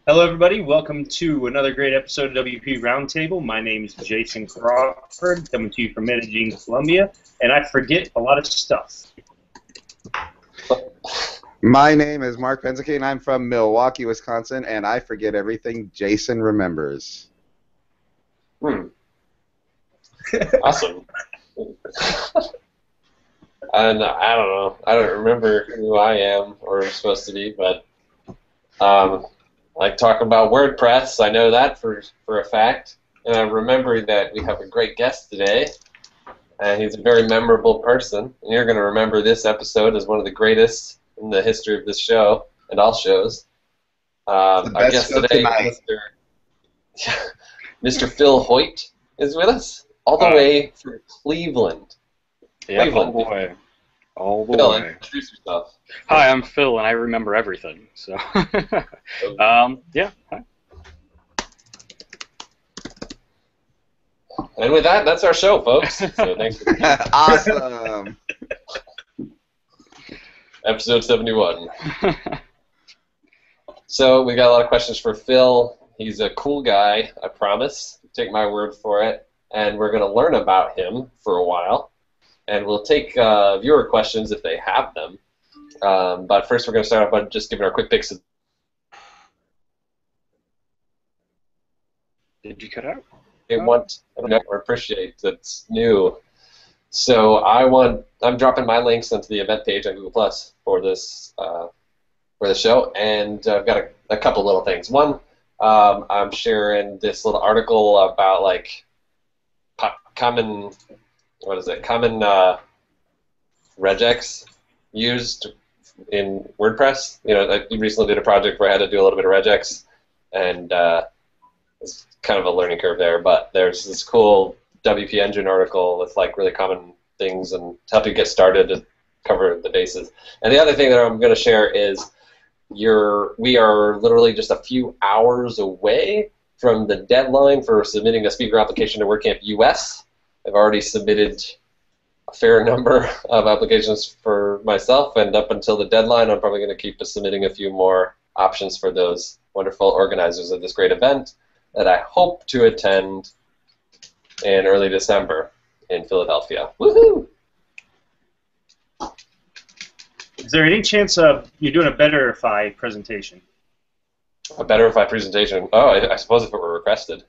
Hello, everybody. Welcome to another great episode of WP Roundtable. My name is Jason Crawford, coming to you from Medellin, Colombia, and I forget a lot of stuff. My name is Marc Benzakein. I'm from Milwaukee, Wisconsin, and I forget everything Jason remembers. Awesome. And I don't know. I don't remember who I am or am supposed to be, but I like talking about WordPress. I know that for a fact. And I remember that we have a great guest today, and he's a very memorable person. And you're going to remember this episode as one of the greatest in the history of this show and all shows. Our guest today, Mr. Phil Hoyt, is with us, all the way from Cleveland. Yeah, Cleveland. all the way. All the Phil, way. introduce yourself. Hi, I'm Phil, and I remember everything. So, yeah. Hi. And with that, that's our show, folks. So thanks for Awesome. episode 71. So we got a lot of questions for Phil. He's a cool guy, I promise. Take my word for it. And we're going to learn about him for a while. And we'll take viewer questions if they have them. But first we're going to start off by just giving our quick picks. Did you cut out? I appreciate that's new. So I'm dropping my links onto the event page on Google Plus for this for the show, and I've got a couple little things. One, I'm sharing this little article about like common regex used in WordPress. You know, I recently did a project where I had to do a little bit of regex, and it's kind of a learning curve there. But there's this cool WP Engine article with like really common things and to help you get started to cover the bases. And the other thing that I'm going to share is we are literally just a few hours away from the deadline for submitting a speaker application to WordCamp US. I've already submitted a fair number of applications for myself, and up until the deadline, I'm probably going to keep submitting a few more options for those wonderful organizers of this great event that I hope to attend in early December in Philadelphia. Woohoo! Is there any chance you're doing a Betterify presentation? A Betterify presentation? Oh, I suppose if it were requested.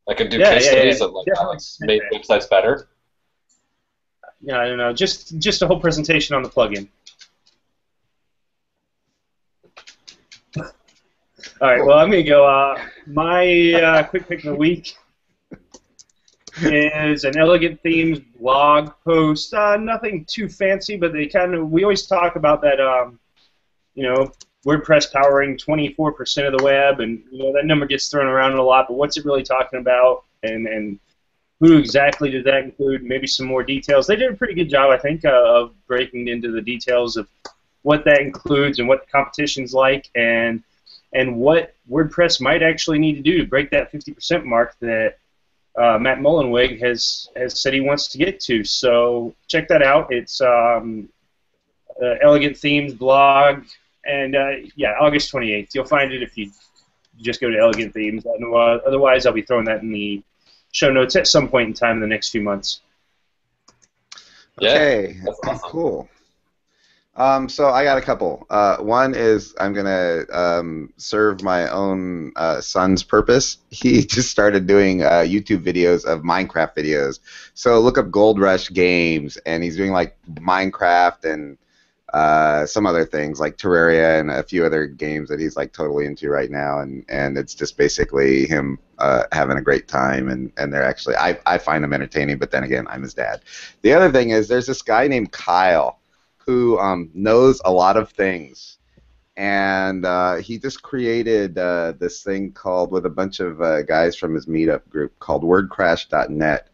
I could do case studies of like how it's made websites better. Yeah, I don't know. Just a whole presentation on the plugin. All right. Well, I'm gonna go. My quick pick of the week is an Elegant Themes blog post. Nothing too fancy, but we always talk about that. WordPress powering 24% of the web, and that number gets thrown around a lot. But what's it really talking about? And who exactly does that include? Maybe some more details. They did a pretty good job, I think, of breaking into the details of what that includes and what the competition's like, and what WordPress might actually need to do to break that 50% mark that Matt Mullenweg has said he wants to get to. So check that out. It's Elegant Themes blog, and August 28th. You'll find it if you just go to Elegant Themes. Otherwise, I'll be throwing that in the show notes at some point in time in the next few months. Okay, that's awesome. Cool. So I got a couple. One is I'm going to serve my own son's purpose. He just started doing YouTube videos of Minecraft videos. So look up Gold Rush Games, and he's doing like Minecraft and some other things like Terraria and a few other games that he's like totally into right now. And it's just basically him having a great time. And they're actually, I find them entertaining, but then again, I'm his dad. The other thing is there's this guy named Kyle who knows a lot of things, and he just created this thing called, with a bunch of guys from his Meetup group, called WordCrash.net,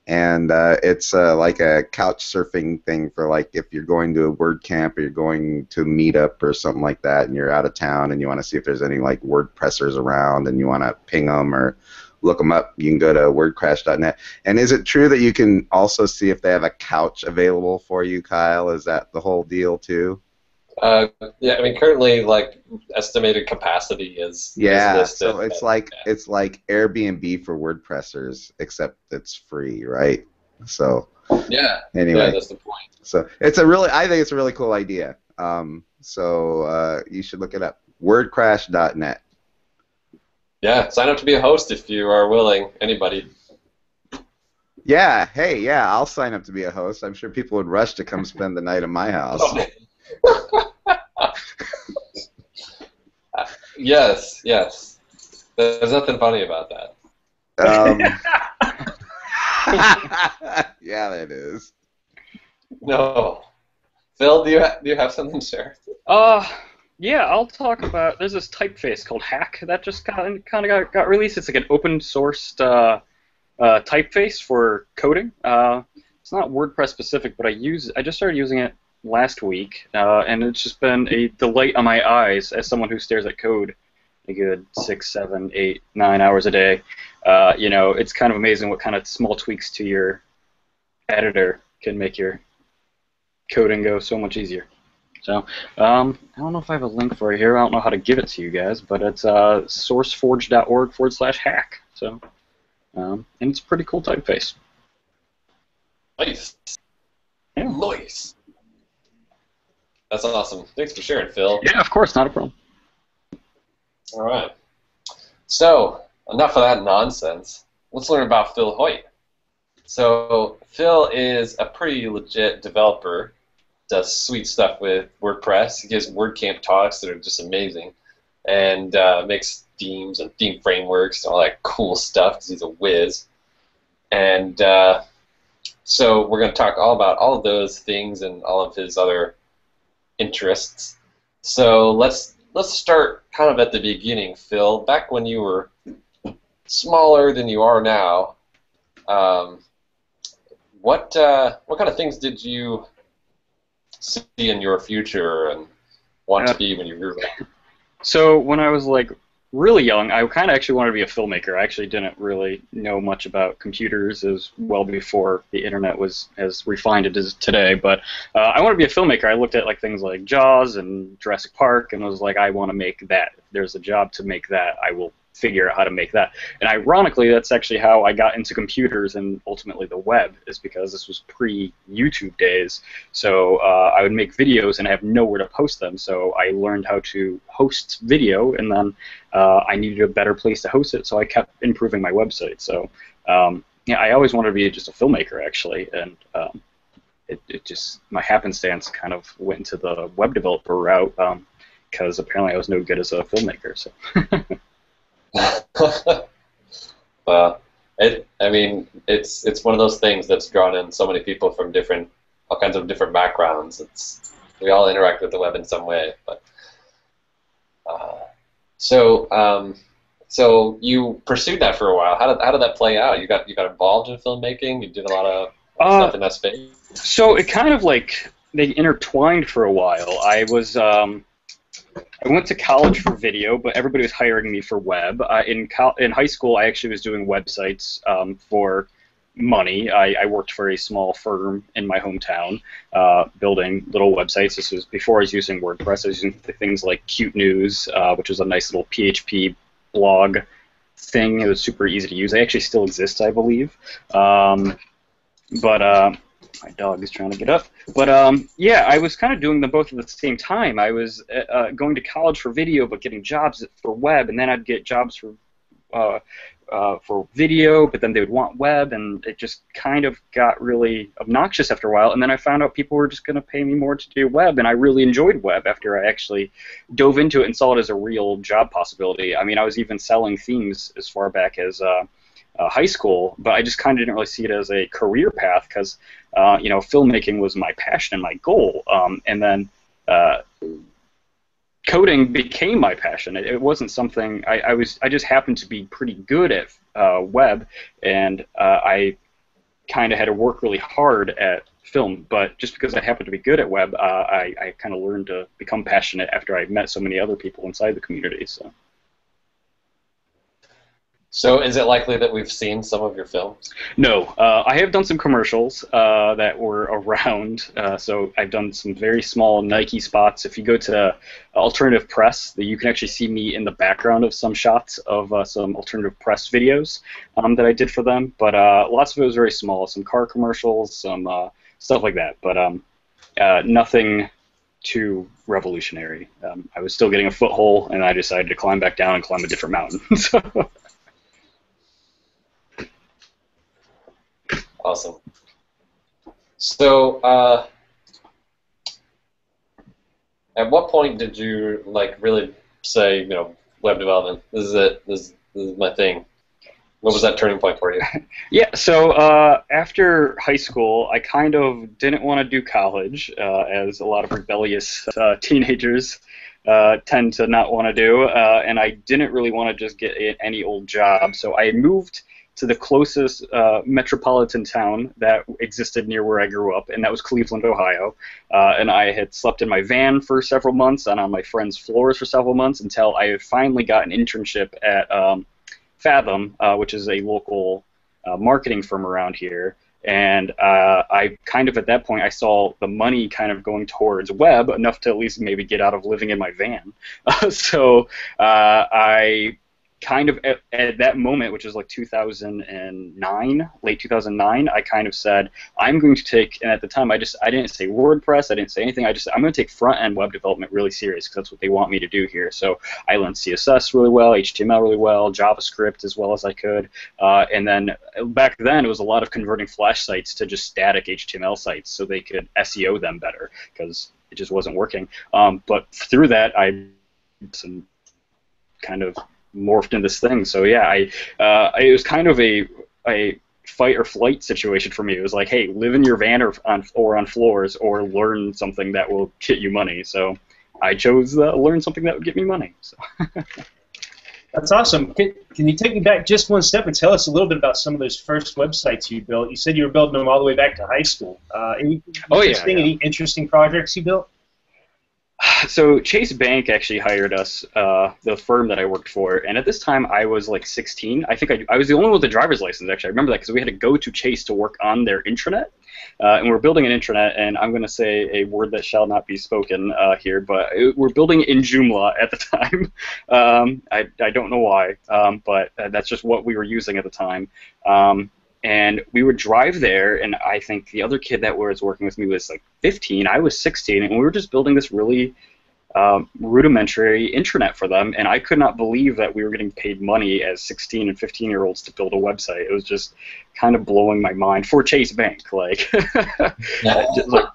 and it's like a couch surfing thing for like if you're going to a WordCamp or you're going to Meetup or something like that, and you're out of town and you want to see if there's any like WordPressers around and you want to ping them or look them up, you can go to wordcrash.net. And is it true that you can also see if they have a couch available for you, Kyle? Is that the whole deal too? Yeah, I mean, currently, like, estimated capacity is Yeah, listed. so it's like Airbnb for WordPressers, except it's free, right? So Yeah, yeah, anyway, that's the point. so I think it's a really cool idea. So you should look it up. Wordcrash.net. Yeah, sign up to be a host if you are willing. Anybody. Yeah, hey, yeah, I'll sign up to be a host. I'm sure people would rush to come spend the night at my house. Yes, yes. There's nothing funny about that. Yeah, that is. No. Phil, do you have something to share? Yeah, I'll talk about. There's this typeface called Hack that just kind of got released. It's like an open sourced typeface for coding. It's not WordPress specific, but I just started using it last week, and it's just been a delight on my eyes as someone who stares at code a good 6, 7, 8, 9 hours a day. You know, it's kind of amazing what kind of small tweaks to your editor can make your coding go so much easier. So, I don't know if I have a link for it here. I don't know how to give it to you guys, but it's sourceforge.org/hack. So, and it's a pretty cool typeface. Nice. Yeah. Nice. That's awesome. Thanks for sharing, Phil. Yeah, of course, not a problem. All right. So, enough of that nonsense. Let's learn about Phil Hoyt. So, Phil is a pretty legit developer. Does sweet stuff with WordPress. He gives WordCamp talks that are just amazing, and makes themes and theme frameworks and all that cool stuff because he's a whiz. And so we're going to talk all about all of those things and all of his other interests. So let's start kind of at the beginning, Phil. Back when you were smaller than you are now, what kind of things did you see in your future and want to be when you grew up? So when I was like really young, I kind of actually wanted to be a filmmaker. I actually didn't really know much about computers as well before the internet was as refined as it is today. But I wanted to be a filmmaker. I looked at like things like Jaws and Jurassic Park and was like, I want to make that. If there's a job to make that, I will figure out how to make that. And ironically, that's actually how I got into computers and ultimately the web, is because this was pre-YouTube days. So I would make videos and have nowhere to post them. So I learned how to host video, and then I needed a better place to host it, so I kept improving my website. So yeah, I always wanted to be just a filmmaker, actually, and it just, my happenstance kind of went into the web developer route, because apparently I was no good as a filmmaker. So. Well, I mean, it's one of those things that's drawn in so many people from all kinds of different backgrounds. We all interact with the web in some way, but so you pursued that for a while. How did that play out? You got involved in filmmaking. You did a lot of stuff in that space. So it kind of like they intertwined for a while. I went to college for video, but everybody was hiring me for web. In high school, I actually was doing websites for money. I worked for a small firm in my hometown, building little websites. This was before I was using WordPress. I was using things like Cute News, which was a nice little PHP blog thing. It was super easy to use. It actually still exists, I believe. But my dog is trying to get up. But yeah, I was kind of doing them both at the same time. I was going to college for video, but getting jobs for web, and then I'd get jobs for video, but then they would want web, and it just kind of got really obnoxious after a while. And then I found out people were just going to pay me more to do web, and I really enjoyed web after I actually dove into it and saw it as a real job possibility. I mean, I was even selling themes as far back as high school, but I just kind of didn't really see it as a career path because, you know, filmmaking was my passion and my goal. And then coding became my passion. It wasn't something I just happened to be pretty good at web, and I kind of had to work really hard at film. But just because I happened to be good at web, I kind of learned to become passionate after I met so many other people inside the community. So. So is it likely that we've seen some of your films? No, I have done some commercials that were around. So I've done some very small Nike spots. If you go to Alternative Press, you can actually see me in the background of some shots of some Alternative Press videos that I did for them. But lots of it was very small. Some car commercials, some stuff like that. But nothing too revolutionary. I was still getting a foothold, and I decided to climb back down and climb a different mountain. So. Awesome. So, at what point did you really say, web development? This is it. This is my thing. What was that turning point for you? Yeah. So after high school, I kind of didn't want to do college, as a lot of rebellious teenagers tend to not want to do, and I didn't really want to just get any old job. So I moved to the closest metropolitan town that existed near where I grew up, and that was Cleveland, Ohio. And I had slept in my van for several months and on my friends' floors for several months until I finally got an internship at Fathom, which is a local marketing firm around here. And I kind of, at that point, I saw the money kind of going towards web, enough to at least maybe get out of living in my van. So I kind of at that moment, which is like 2009, late 2009, I kind of said, I'm going to take, and at the time I didn't say WordPress, I didn't say anything, I'm going to take front-end web development really serious because that's what they want me to do here. So I learned CSS really well, HTML really well, JavaScript as well as I could, and then back then it was a lot of converting Flash sites to just static HTML sites so they could SEO them better because it just wasn't working. But through that, I some kind of morphed into this thing. So yeah, it was kind of a fight or flight situation for me. It was like, hey, live in your van or on floors, or learn something that will get you money. So I chose learn something that would get me money. So. That's awesome. Can you take me back just one step and tell us a little bit about some of those first websites you built? You said you were building them all the way back to high school. Any interesting projects you built? So Chase Bank actually hired us, the firm that I worked for, and at this time I was like 16. I think I was the only one with a driver's license, actually. I remember that because we had to go to Chase to work on their intranet, and we're building an intranet, and I'm going to say a word that shall not be spoken here, but we're building in Joomla at the time. I don't know why, but that's just what we were using at the time. And we would drive there, and I think the other kid that was working with me was like 15, I was 16, and we were just building this really rudimentary intranet for them, and I could not believe that we were getting paid money as 16 and 15-year-olds to build a website. It was just kind of blowing my mind for Chase Bank, like, just like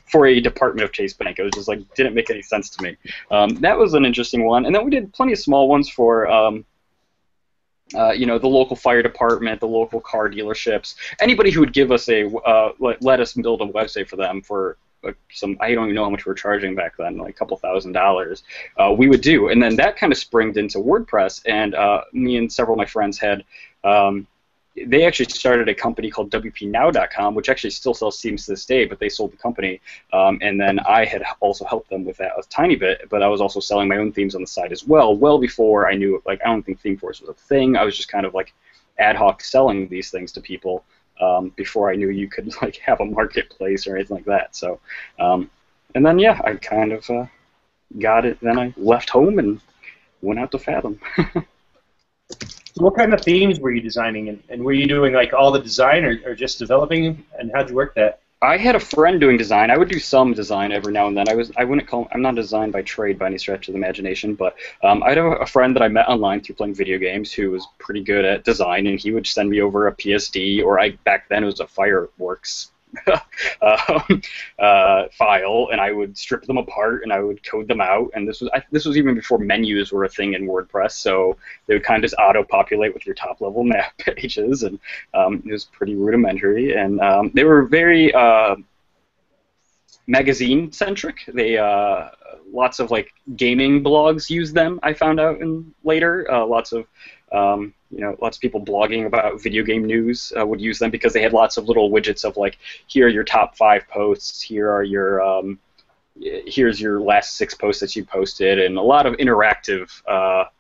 for a department of Chase Bank. It was just like, didn't make any sense to me. That was an interesting one, and then we did plenty of small ones for the local fire department, the local car dealerships, anybody who would give us let us build a website for them for some, I don't even know how much we were charging back then, like a couple $1,000s, we would do. And then that kind of springed into WordPress, and me and several of my friends had, they actually started a company called WPNow.com, which actually still sells themes to this day, but they sold the company. And then I had also helped them with that a tiny bit, but I was also selling my own themes on the side as well before I knew, like, I don't think ThemeForce was a thing. I was just kind of like ad hoc selling these things to people before I knew you could like have a marketplace or anything like that. So, and then yeah, I kind of got it. Then I left home and went out to Fathom. What kind of themes were you designing, and were you doing like all the design or just developing, and how'd you work that? I had a friend doing design. I would do some design every now and then. I'm not design by trade by any stretch of the imagination, but I had a friend that I met online through playing video games who was pretty good at design, and he would send me over a PSD, or back then it was a Fireworks file, and I would strip them apart and I would code them out. And this was even before menus were a thing in WordPress, so they would kind of just auto-populate with your top-level map pages, and it was pretty rudimentary. And they were very magazine-centric. They lots of like gaming blogs used them. I found out later. Lots of people blogging about video game news would use them because they had lots of little widgets of like, here are your top 5 posts, here are your here's your last 6 posts that you posted, and a lot of interactive,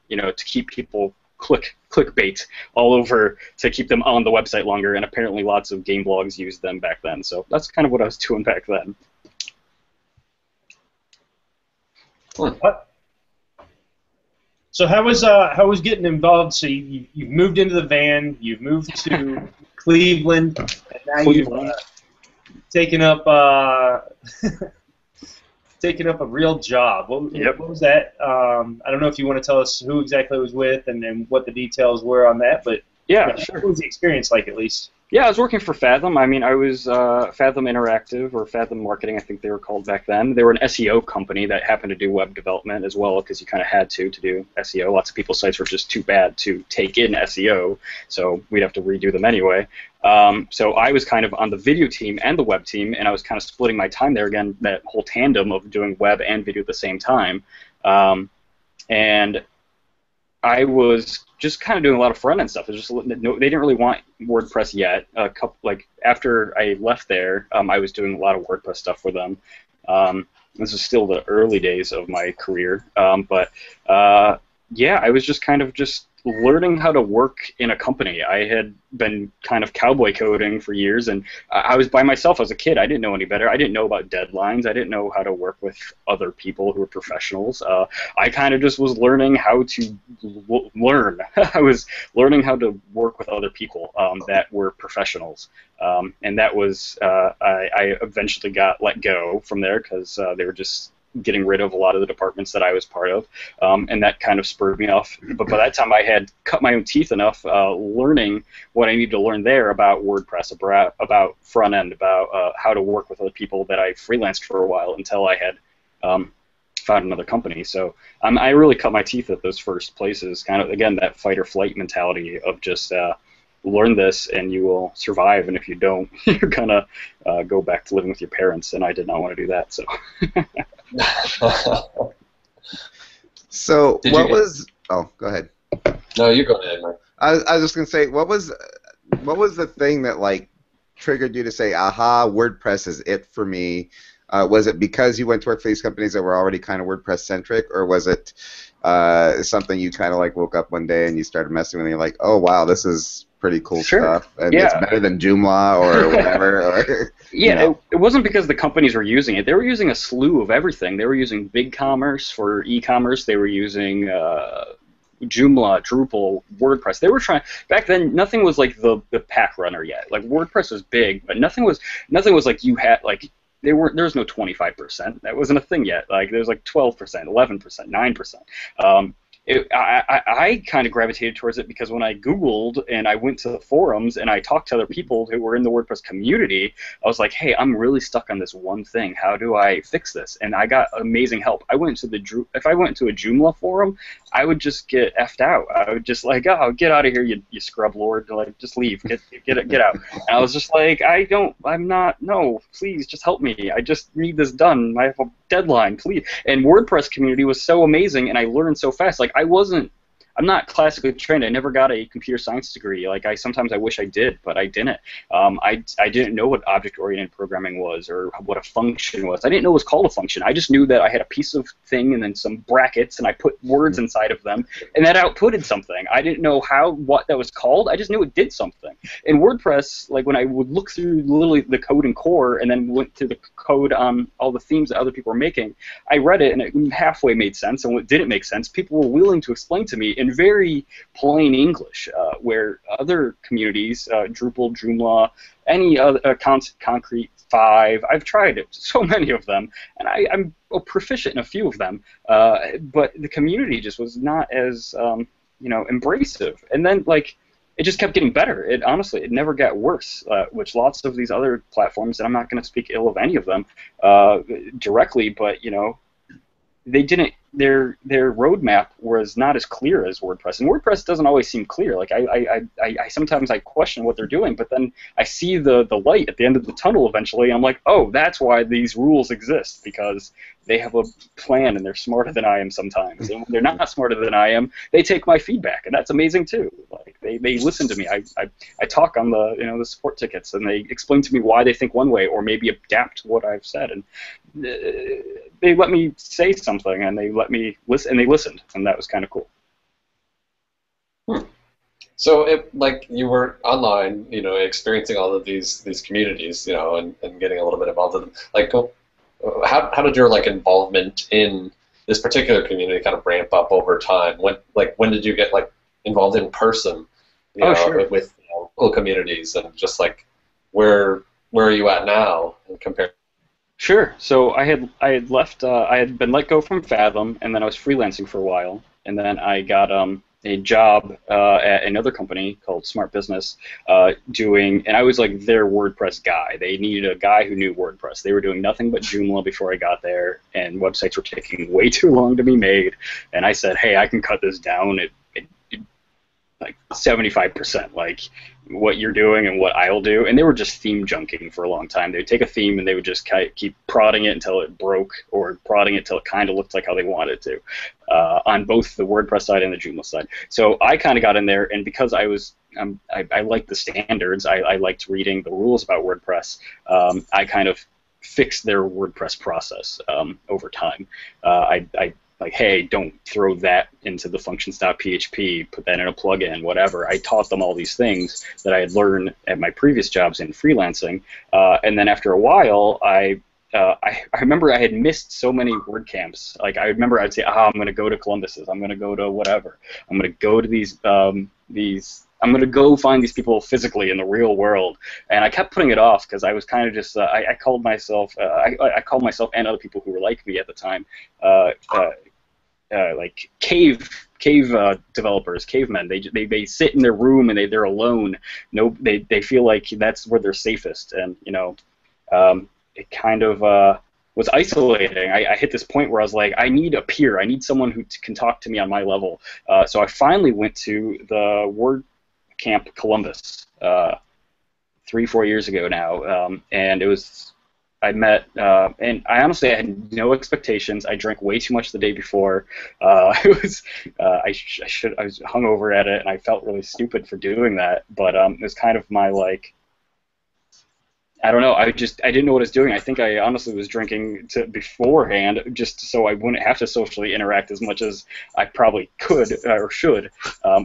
to keep people click clickbait all over to keep them on the website longer, and apparently lots of game blogs used them back then. So that's kind of what I was doing back then. So how was getting involved? So you've moved into the van, you've moved to Cleveland, and now you've taken up taken up a real job. What was that? I don't know if you want to tell us who exactly it was with and what the details were on that, but yeah, sure. What was the experience like, at least? Yeah, I was working for Fathom. I mean, I was Fathom Interactive, or Fathom Marketing, I think they were called back then. They were an SEO company that happened to do web development as well, because you kind of had to do SEO. Lots of people's sites were just too bad to take in SEO, so we'd have to redo them anyway. So I was kind of on the video team and the web team, and I was kind of splitting my time there again, that whole tandem of doing web and video at the same time. And I was just kind of doing a lot of front-end stuff. It was just, they didn't really want WordPress yet. After I left there, I was doing a lot of WordPress stuff for them. This is still the early days of my career, yeah, I was just kind of learning how to work in a company. I had been kind of cowboy coding for years, and I was by myself as a kid. I didn't know any better. I didn't know about deadlines. I didn't know how to work with other people who were professionals. I kind of just was learning how to learn. I was learning how to work with other people that were professionals. And that was, I eventually got let go from there because they were just getting rid of a lot of the departments that I was part of, and that kind of spurred me off. But by that time, I had cut my own teeth enough learning what I needed to learn there about WordPress, about front end, about how to work with other people, that I freelanced for a while until I had found another company. So I really cut my teeth at those first places, kind of, again, that fight or flight mentality of just learn this and you will survive, and if you don't, you're gonna go back to living with your parents, and I did not want to do that. So. So what was? Oh, go ahead. No, you go ahead, Mark. I was just gonna say, what was the thing that like triggered you to say, "Aha, WordPress is it for me"? Was it because you went to work for these companies that were already kind of WordPress centric, or was it something you kind of like woke up one day and you started messing with it and you're like, "Oh wow, this is pretty cool stuff, and it's better than Joomla or whatever"? Or, yeah, it wasn't because the companies were using it. They were using a slew of everything. They were using BigCommerce for e-commerce. They were using Joomla, Drupal, WordPress. They were trying back then. Nothing was like the pack runner yet. Like WordPress was big, but nothing was like you had like. There was no 25%. That wasn't a thing yet. Like there was like 12%, 11%, 9%. I kind of gravitated towards it because when I Googled and I went to the forums and I talked to other people who were in the WordPress community, I was like, hey, I'm really stuck on this one thing. How do I fix this? And I got amazing help. If I went to a Joomla forum, I would just get effed out. I would just like, oh, get out of here, you scrub lord. Like, just leave. Get out. And I was just like, no, please, just help me. I just need this done. I have a deadline, please. And WordPress community was so amazing, and I learned so fast. Like, I'm not classically trained. I never got a computer science degree. Like sometimes I wish I did, but I didn't. I didn't know what object-oriented programming was or what a function was. I didn't know it was called a function. I just knew that I had a piece of thing and then some brackets, and I put words inside of them, and that outputted something. I didn't know what that was called. I just knew it did something. In WordPress, like when I would look through literally the code in core and then went to the code on all the themes that other people were making, I read it and it halfway made sense, and what didn't make sense, people were willing to explain to me in very plain English, where other communities, Drupal, Joomla, any other Concrete 5, I've tried it, so many of them, and I'm proficient in a few of them, but the community just was not as embracive. And then like it just kept getting better. Honestly, it never got worse, which lots of these other platforms, and I'm not going to speak ill of any of them directly, but they didn't. Their roadmap was not as clear as WordPress, and WordPress doesn't always seem clear. Like I sometimes I question what they're doing, but then I see the light at the end of the tunnel eventually, and I'm like, oh, that's why these rules exist, because they have a plan and they're smarter than I am sometimes. And when they're not smarter than I am, they take my feedback, and that's amazing too. Like they listen to me. I talk on the support tickets, and they explain to me why they think one way, or maybe adapt what I've said, and they let me say something, and they let me listen, and they listened, and that was kind of cool. So, like, you were online, experiencing all of these communities, and getting a little bit involved in them. Like, how did your like involvement in this particular community kind of ramp up over time? When did you get like involved in person, Sure. with local communities, and just like where are you at now in compared? Sure. So I had left. I had been let go from Fathom, and then I was freelancing for a while, and then I got a job at another company called Smart Business, and I was like their WordPress guy. They needed a guy who knew WordPress. They were doing nothing but Joomla before I got there, and websites were taking way too long to be made. And I said, hey, I can cut this down at like 75%, like what you're doing and what I'll do. And they were just theme junking for a long time. They would take a theme and they would just keep prodding it until it broke, or prodding it until it kind of looked like how they wanted it to, on both the WordPress side and the Joomla side. So I kind of got in there, and because I liked the standards, I liked reading the rules about WordPress, I kind of fixed their WordPress process over time. I like, hey, don't throw that into the functions.php, put that in a plugin, whatever. I taught them all these things that I had learned at my previous jobs in freelancing, and then after a while, I remember I had missed so many WordCamps. Like, I remember I'd say, I'm going to go to Columbus's, I'm going to go to whatever, I'm going to go to these I'm going to go find these people physically in the real world, and I kept putting it off because I was kind of just I called myself and other people who were like me at the time like cave developers, cavemen. They sit in their room and they're alone. No, they feel like that's where they're safest, and it kind of was isolating. I hit this point where I was like, I need a peer. I need someone who can talk to me on my level. So I finally went to the WordCamp Columbus 3-4 years ago now, and it was. I met, and I honestly had no expectations. I drank way too much the day before. I was hungover at it, and I felt really stupid for doing that. But it was kind of my like, I don't know. I didn't know what I was doing. I think I honestly was drinking beforehand just so I wouldn't have to socially interact as much as I probably could or should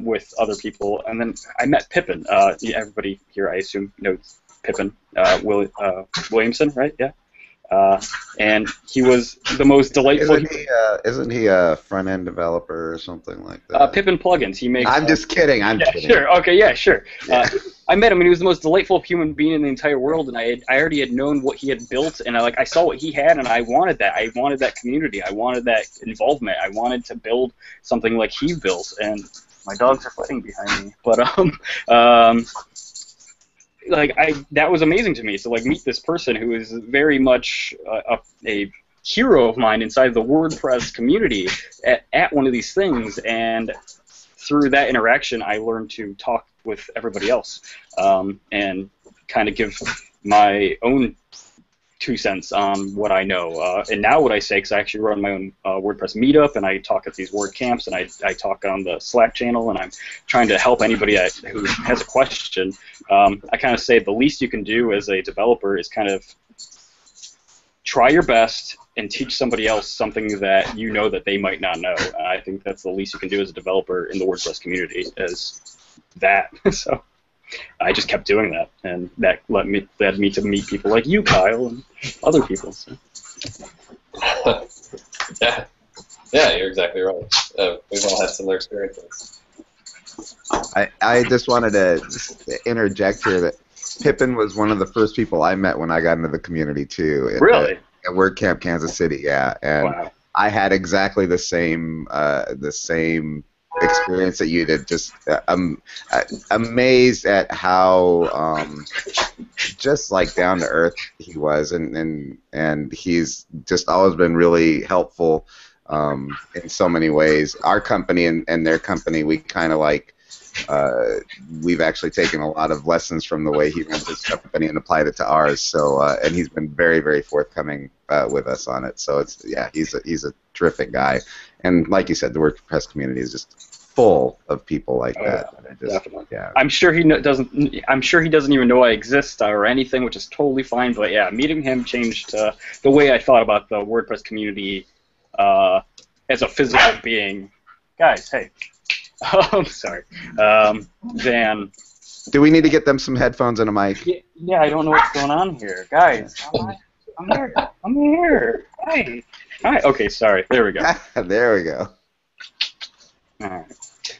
with other people. And then I met Pippin. Everybody here, I assume, knows Pippin, Williamson, right? Yeah. And he was the most delightful. Isn't he a front-end developer or something like that? Pippin plugins. He makes. I'm just kidding. I'm kidding. Sure. Okay. Yeah. Sure. I met him, and he was the most delightful human being in the entire world. And I already had known what he had built, and I saw what he had, and I wanted that. I wanted that community. I wanted that involvement. I wanted to build something like he built. And my dogs are fighting behind me, but that was amazing to me. So like meet this person who is very much a hero of mine inside the WordPress community at one of these things, and through that interaction I learned to talk with everybody else and kind of give my own 2 cents on what I know. And now what I say, because I actually run my own WordPress Meetup, and I talk at these WordCamps, and I talk on the Slack channel, and I'm trying to help anybody who has a question. I kind of say the least you can do as a developer is kind of try your best and teach somebody else something that you know that they might not know. I think that's the least you can do as a developer in the WordPress community, is that. So I just kept doing that, and that led me to meet people like you, Kyle, and other people. So. Yeah, you're exactly right. We've all had similar experiences. I just wanted to interject here that Pippin was one of the first people I met when I got into the community too. Really? At WordCamp Kansas City, yeah, and wow. I had exactly the same experience that you did. Just amazed at how just like down to earth he was, and he's just always been really helpful in so many ways. Our company and their company, we kind of like we've actually taken a lot of lessons from the way he runs his company and applied it to ours. So and he's been very, very forthcoming with us on it. So it's he's a terrific guy, and like you said, the WordPress community is just full of people like that. Definitely. Yeah. I'm sure he doesn't. I'm sure he doesn't even know I exist or anything, which is totally fine. But yeah, meeting him changed the way I thought about the WordPress community as a physical being. Guys, hey. I'm sorry. Then. Do we need to get them some headphones and a mic? Yeah, I don't know what's going on here, guys. I'm here. I'm here. Hi. Hi. Okay, sorry. There we go. There we go. All right.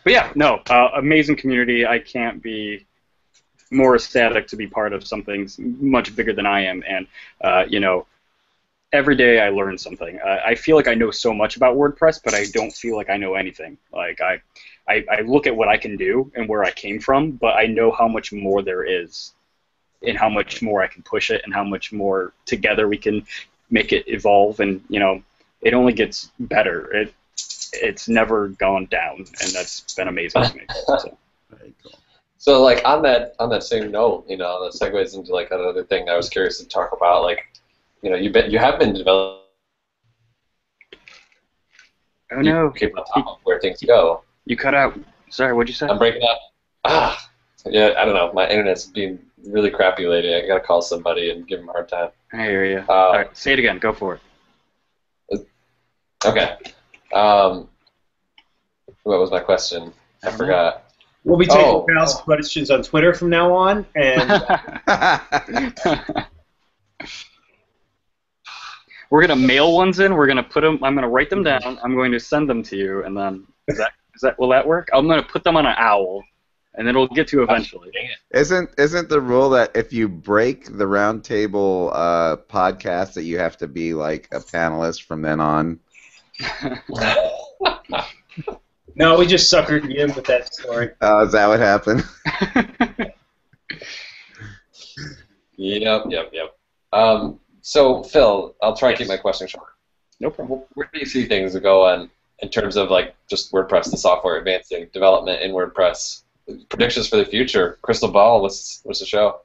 But yeah, no, amazing community. I can't be more ecstatic to be part of something much bigger than I am, and you know, every day I learn something. I feel like I know so much about WordPress, but I don't feel like I know anything. Like I look at what I can do and where I came from, but I know how much more there is, and how much more I can push it, and how much more together we can make it evolve. And you know, it only gets better. It's never gone down, and that's been amazing to me. So. Very cool. So like on that same note, you know, that segues into like another thing I was curious to talk about. Like, you know, you have been developing. Oh no! You keep on top of where things go. You cut out. Sorry, what'd you say? I'm breaking up. Yeah, I don't know. My internet's been really crappy lately. I gotta call somebody and give them a hard time. I hear you. All right, say it again. Go for it. Okay. What was my question? I forgot. We'll be taking Pal's questions on Twitter from now on, and we're gonna mail ones in. We're gonna put them. I'm gonna write them down. I'm going to send them to you, and then will that work? I'm gonna put them on an owl, and then it'll get to you eventually. Isn't the rule that if you break the roundtable podcast that you have to be like a panelist from then on? No, we just suckered you in with that story. Oh, is that what happened? Yep. So, Phil, I'll try to keep my question short. No problem. Where do you see things going in terms of like just WordPress, the software advancing, development in WordPress, predictions for the future, crystal ball? What's the show?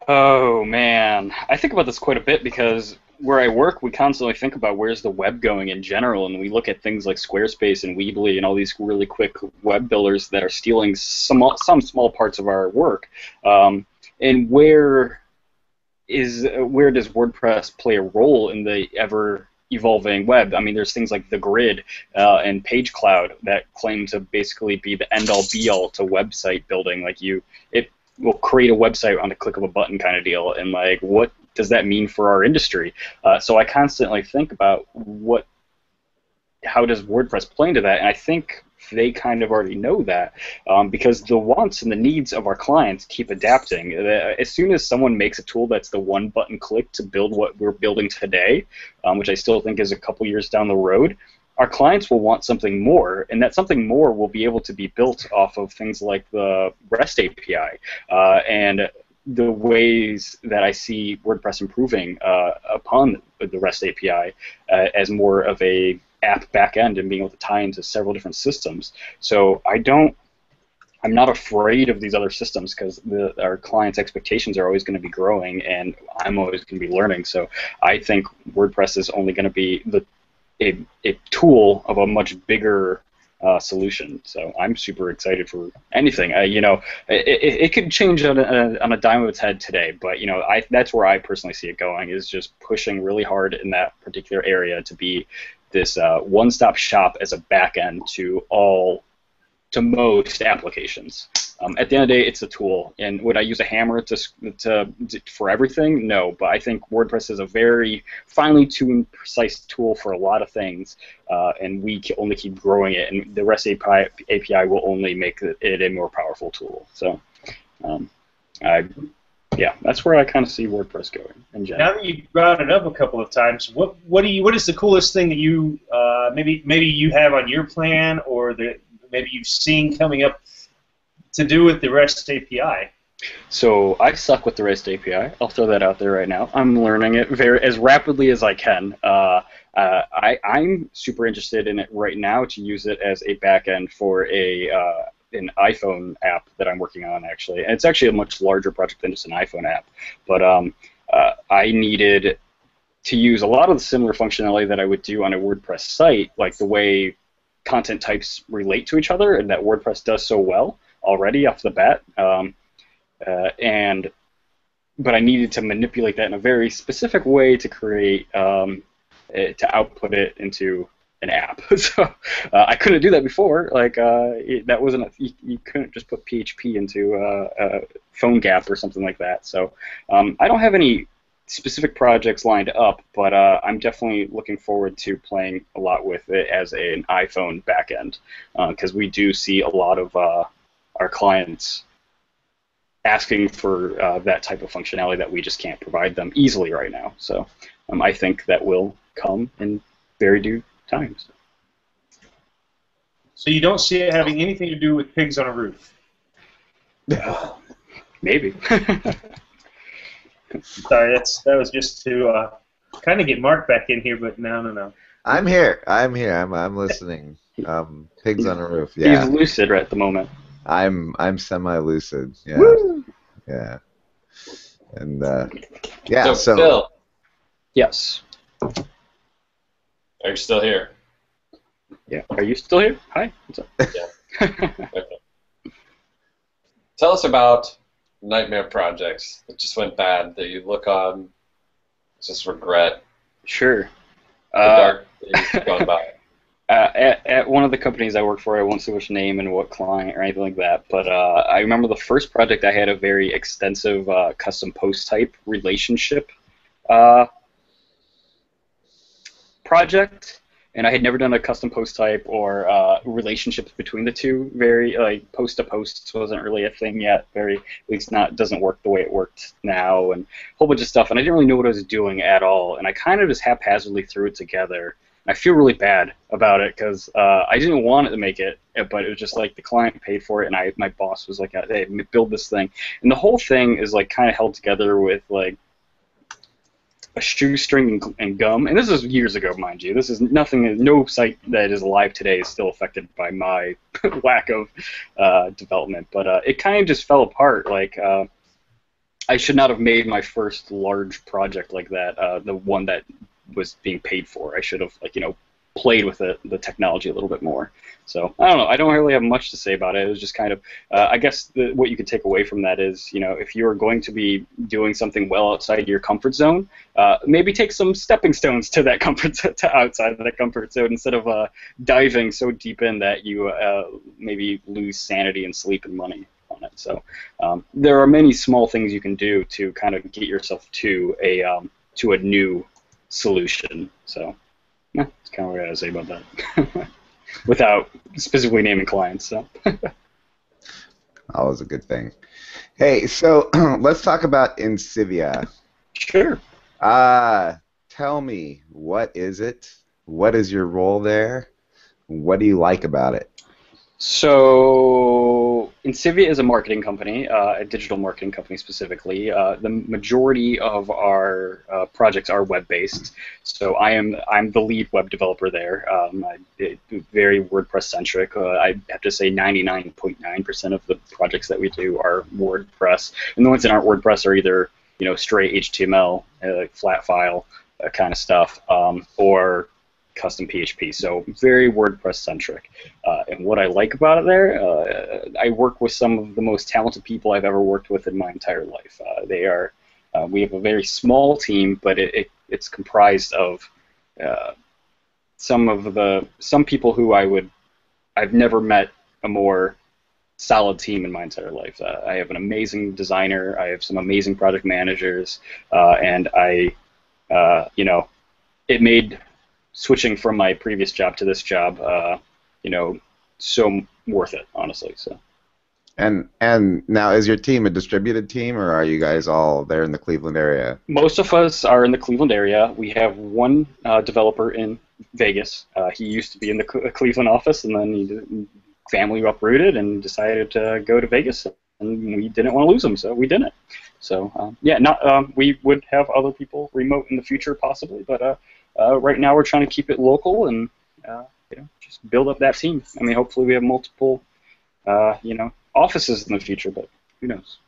Oh man, I think about this quite a bit because where I work, we constantly think about where's the web going in general, and we look at things like Squarespace and Weebly and all these really quick web builders that are stealing some small parts of our work. And where does WordPress play a role in the ever-evolving web? I mean, there's things like the Grid and Page Cloud that claim to basically be the end-all, be-all to website building. Like it will create a website on the click of a button kind of deal, and like what does that mean for our industry? So I constantly think about how does WordPress play into that, and I think they kind of already know that because the wants and the needs of our clients keep adapting. As soon as someone makes a tool that's the one button click to build what we're building today, which I still think is a couple years down the road, our clients will want something more, and that something more will be able to be built off of things like the REST API and the ways that I see WordPress improving upon the REST API as more of a app backend and being able to tie into several different systems. So I'm not afraid of these other systems because our clients' expectations are always going to be growing, and I'm always going to be learning. So I think WordPress is only going to be a tool of a much bigger solution. So I'm super excited for anything. It could change on a dime of its head today, but that's where I personally see it going, is just pushing really hard in that particular area to be this one-stop shop as a back-end to most applications. At the end of the day, it's a tool. And would I use a hammer for everything? No, but I think WordPress is a very finely tuned, precise tool for a lot of things, and we can only keep growing it, and the REST API will only make it a more powerful tool. So, that's where I kind of see WordPress going in general. Now that you brought it up a couple of times, what is the coolest thing that you maybe you have on your plan, or that maybe you've seen coming up to do with the REST API? So I suck with the REST API. I'll throw that out there right now. I'm learning it as rapidly as I can. I'm super interested in it right now to use it as a backend for an iPhone app that I'm working on, actually. And it's actually a much larger project than just an iPhone app. But I needed to use a lot of the similar functionality that I would do on a WordPress site, like the way content types relate to each other, and that WordPress does so well already off the bat. But I needed to manipulate that in a very specific way to create, to output it into an app. So I couldn't do that before. Like that wasn't you couldn't just put PHP into a phone gap or something like that. So I don't have any specific projects lined up, but I'm definitely looking forward to playing a lot with it as an iPhone backend, because we do see a lot of our clients asking for that type of functionality that we just can't provide them easily right now. So I think that will come in very due time. So you don't see it having anything to do with pigs on a roof? Maybe. Sorry, that was just to kind of get Mark back in here, but no. I'm here. I'm listening. Pigs on a roof. Yeah. He's lucid right at the moment. I'm semi-lucid. Yeah. Woo! Yeah. And yeah. So Phil, Yes. are you still here? Yeah. Are you still here? Hi. What's up? Yeah. Okay. Tell us about nightmare projects that just went bad that you look on, just regret. Sure. The dark days gone by. At one of the companies I worked for, I won't say which name and what client or anything like that, but I remember the first project I had a very extensive custom post type relationship project, and I had never done a custom post type or relationships between the two. Very like post to posts wasn't really a thing yet. At least doesn't work the way it worked now, and a whole bunch of stuff. And I didn't really know what I was doing at all, and I kind of just haphazardly threw it together. I feel really bad about it because I didn't want it to make it, but it was just like the client paid for it, and my boss was like, "Hey, build this thing," and the whole thing is like kind of held together with like a shoestring and gum. And this is years ago, mind you. This is nothing. No site that is alive today is still affected by my lack of development. But it kind of just fell apart. Like I should not have made my first large project like that. The one that was being paid for. I should have played with the technology a little bit more. So I don't know. I don't really have much to say about it. It was just kind of, I guess what you could take away from that is, if you're going to be doing something well outside your comfort zone, maybe take some stepping stones to that to outside of that comfort zone instead of diving so deep in that you maybe lose sanity and sleep and money on it. So there are many small things you can do to kind of get yourself to a new solution. So. Yeah, that's kind of what I gotta say about that. Without specifically naming clients. So. Always a good thing. Hey, so let's talk about Insivia. Sure. Tell me, what is it? What is your role there? What do you like about it? So Insivia is a marketing company, a digital marketing company specifically. The majority of our projects are web-based. So I'm the lead web developer there. Very WordPress centric. I have to say 99.9% of the projects that we do are WordPress, and the ones that aren't WordPress are either straight HTML, flat file kind of stuff, or custom PHP, so very WordPress centric. And what I like about it there, I work with some of the most talented people I've ever worked with in my entire life. We have a very small team, but it's comprised of some people who I've never met a more solid team in my entire life. I have an amazing designer, I have some amazing project managers, and it made switching from my previous job to this job, so worth it, honestly. So. And now, is your team a distributed team, or are you guys all there in the Cleveland area? Most of us are in the Cleveland area. We have one developer in Vegas. He used to be in the Cleveland office, and then family uprooted and decided to go to Vegas, and we didn't want to lose him, so we didn't. So we would have other people remote in the future possibly, but right now we're trying to keep it local and just build up that team. I mean, hopefully we have multiple offices in the future, but who knows?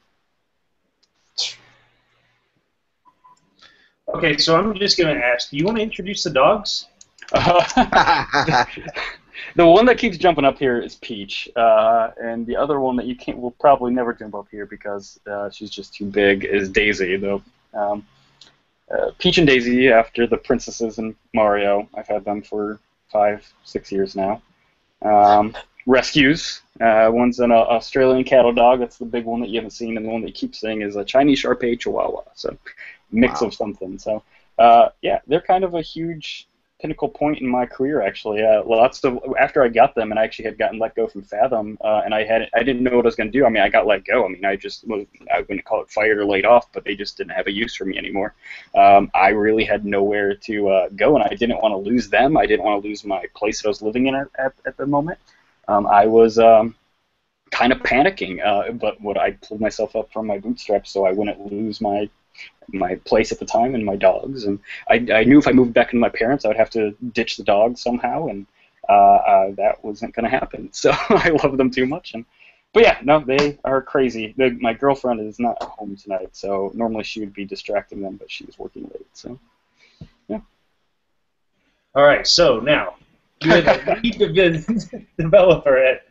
Okay, so I'm just going to ask, do you want to introduce the dogs? The one that keeps jumping up here is Peach, and the other one that will probably never jump up here because she's just too big is Daisy. Though Peach and Daisy, after the princesses in Mario, I've had them for 5, 6 years now. Rescues. One's an Australian cattle dog. That's the big one that you haven't seen, and the one that you keep seeing is a Chinese Shar-Pei Chihuahua. So, mix of something. So, yeah, they're kind of a huge pinnacle point in my career, actually. After I got them, and I actually had gotten let go from Fathom, and I didn't know what I was going to do. I mean, I got let go. I mean, I wouldn't call it fired or laid off, but they just didn't have a use for me anymore. I really had nowhere to go, and I didn't want to lose them. I didn't want to lose my place that I was living in at the moment. I was kind of panicking, but I pulled myself up from my bootstraps so I wouldn't lose my place at the time and my dogs. And I knew if I moved back into my parents, I would have to ditch the dogs somehow, and that wasn't going to happen. So I love them too much. But yeah, no, they are crazy. My girlfriend is not home tonight, so normally she would be distracting them, but she's working late. So yeah. All right. So now you're the lead developer at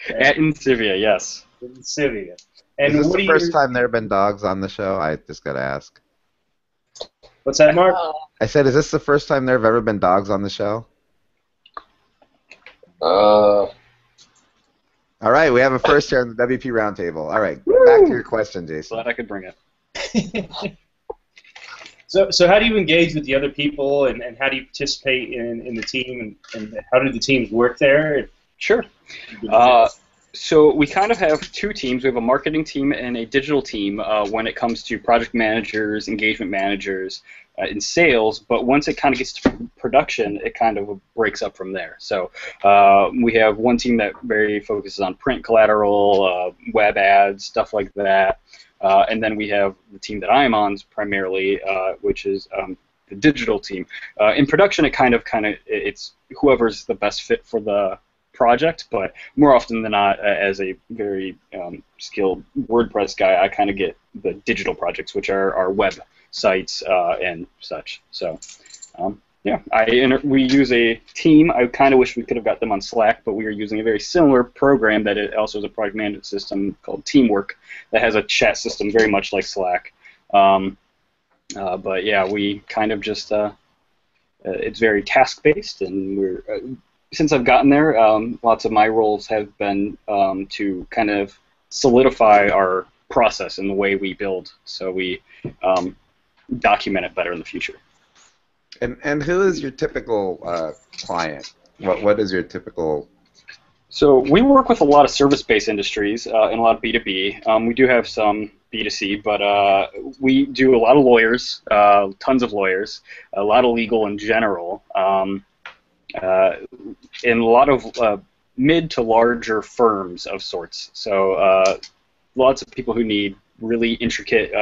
Insivia, yes. Insivia. And is this the first time there have been dogs on the show? I just got to ask. What's that, Mark? I said, is this the first time there have ever been dogs on the show? Uh, All right, we have a first here on the WP Roundtable. All right, back to your question, Jason. Glad I could bring it. So how do you engage with the other people, and how do you participate in the team, and how do the teams work there? Sure. So we kind of have two teams. We have a marketing team and a digital team when it comes to project managers, engagement managers, and sales. But once it kind of gets to production, it kind of breaks up from there. So we have one team that very focuses on print collateral, web ads, stuff like that. And then we have the team that I'm on primarily, which is the digital team. In production, it's whoever's the best fit for the project, but more often than not, as a very skilled WordPress guy, I kind of get the digital projects, which are our web sites and such. So, yeah, we use a team. I kind of wish we could have got them on Slack, but we are using a very similar program that it also is a project management system called Teamwork that has a chat system very much like Slack. But yeah, we kind of just it's very task-based, and we're since I've gotten there, lots of my roles have been to kind of solidify our process and the way we build, so we document it better in the future. And who is your typical client? What is your typical? So we work with a lot of service-based industries and a lot of B2B. We do have some B2C, but we do a lot of lawyers, tons of lawyers, a lot of legal in general. In a lot of mid to larger firms of sorts. So lots of people who need really intricate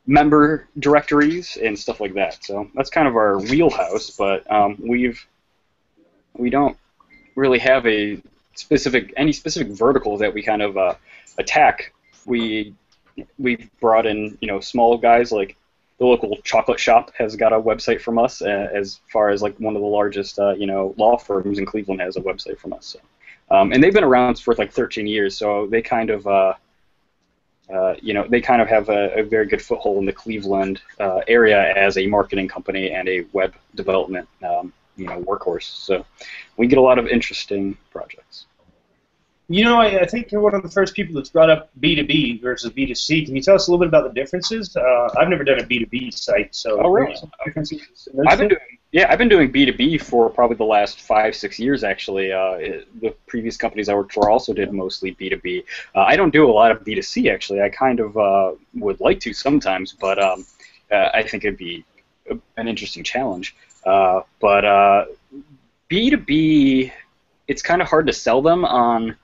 member directories and stuff like that. So that's kind of our wheelhouse, but we don't really have any specific vertical that we kind of attack. We've brought in small guys like the local chocolate shop has got a website from us, as far as like one of the largest law firms in Cleveland has a website from us. So, and they've been around for like 13 years, so they kind of have a very good foothold in the Cleveland area as a marketing company and a web development workhorse. So we get a lot of interesting projects. I think you're one of the first people that's brought up B2B versus B2C. Can you tell us a little bit about the differences? I've never done a B2B site, so oh, really? I've been doing B2B for probably the last 5-6 years, actually. The previous companies I worked for also did mostly B2B. I don't do a lot of B2C, actually. I kind of would like to sometimes, but I think it'd be an interesting challenge. But B2B, it's kind of hard to sell them on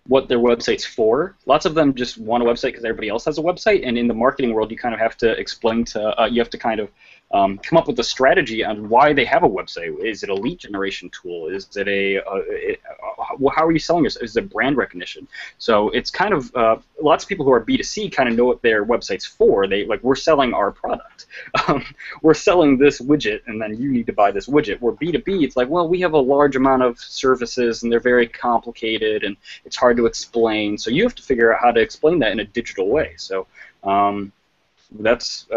what their website's for. Lots of them just want a website because everybody else has a website, and in the marketing world, you kind of have to explain you have to kind of come up with a strategy on why they have a website. Is it a lead generation tool? Is it how are you selling yourself? Is it brand recognition? So it's kind of lots of people who are B2C kind of know what their website's for. We're selling our product. We're selling this widget, and then you need to buy this widget. Where B2B, it's like, well, we have a large amount of services, and they're very complicated, and it's hard to explain. So you have to figure out how to explain that in a digital way. So that's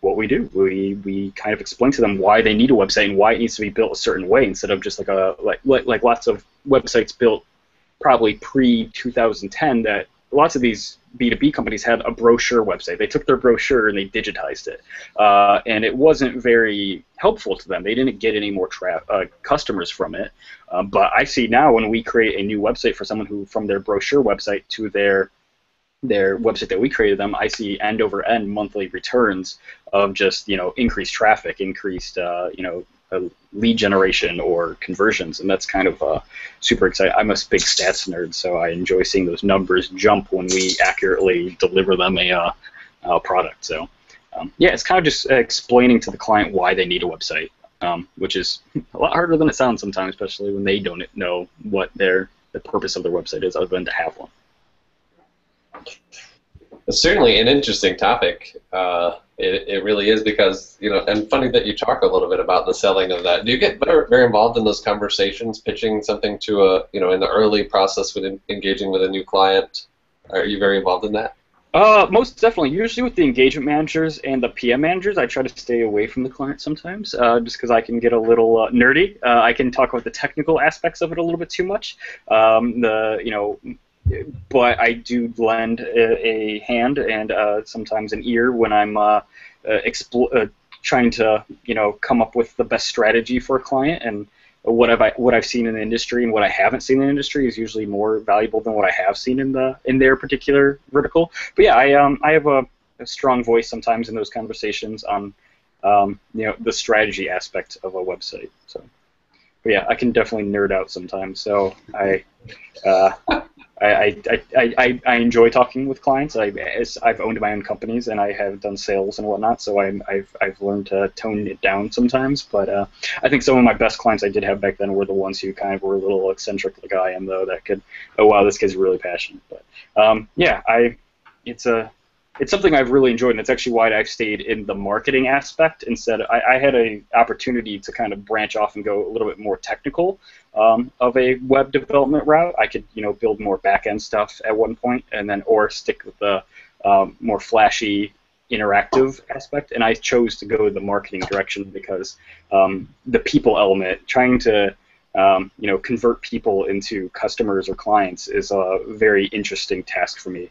what we do. We kind of explain to them why they need a website and why it needs to be built a certain way instead of just like lots of websites built probably pre-2010 that lots of these B2B companies had a brochure website. They took their brochure and they digitized it, and it wasn't very helpful to them. They didn't get any more customers from it. But I see now when we create a new website for someone who, from their brochure website to their website that we created them, I see end over end monthly returns of just increased traffic, increased lead generation or conversions, and that's kind of super exciting. I'm a big stats nerd, so I enjoy seeing those numbers jump when we accurately deliver them a product. So yeah, it's kind of just explaining to the client why they need a website, which is a lot harder than it sounds sometimes, especially when they don't know what the purpose of their website is other than to have one. It's certainly an interesting topic. It really is because, and funny that you talk a little bit about the selling of that. Do you get very involved in those conversations, pitching something to in the early process with engaging with a new client? Are you very involved in that? Most definitely. Usually with the engagement managers and the PM managers, I try to stay away from the client sometimes, just because I can get a little nerdy. I can talk about the technical aspects of it a little bit too much. But I do lend a hand and sometimes an ear when I'm trying to come up with the best strategy for a client. And what I've seen in the industry and what I haven't seen in the industry is usually more valuable than what I have seen in their particular vertical. But yeah, I have a strong voice sometimes in those conversations on the strategy aspect of a website. So but yeah, I can definitely nerd out sometimes. So I enjoy talking with clients. I've owned my own companies and I have done sales and whatnot, so I've learned to tone it down sometimes. But I think some of my best clients I did have back then were the ones who kind of were a little eccentric like I am, though, that could, oh wow, this kid's really passionate. But yeah, it's something I've really enjoyed, and it's actually why I've stayed in the marketing aspect instead. I had an opportunity to kind of branch off and go a little bit more technical of a web development route. I could, build more back-end stuff at one point, and then or stick with the more flashy, interactive aspect. And I chose to go the marketing direction because the people element, trying to convert people into customers or clients is a very interesting task for me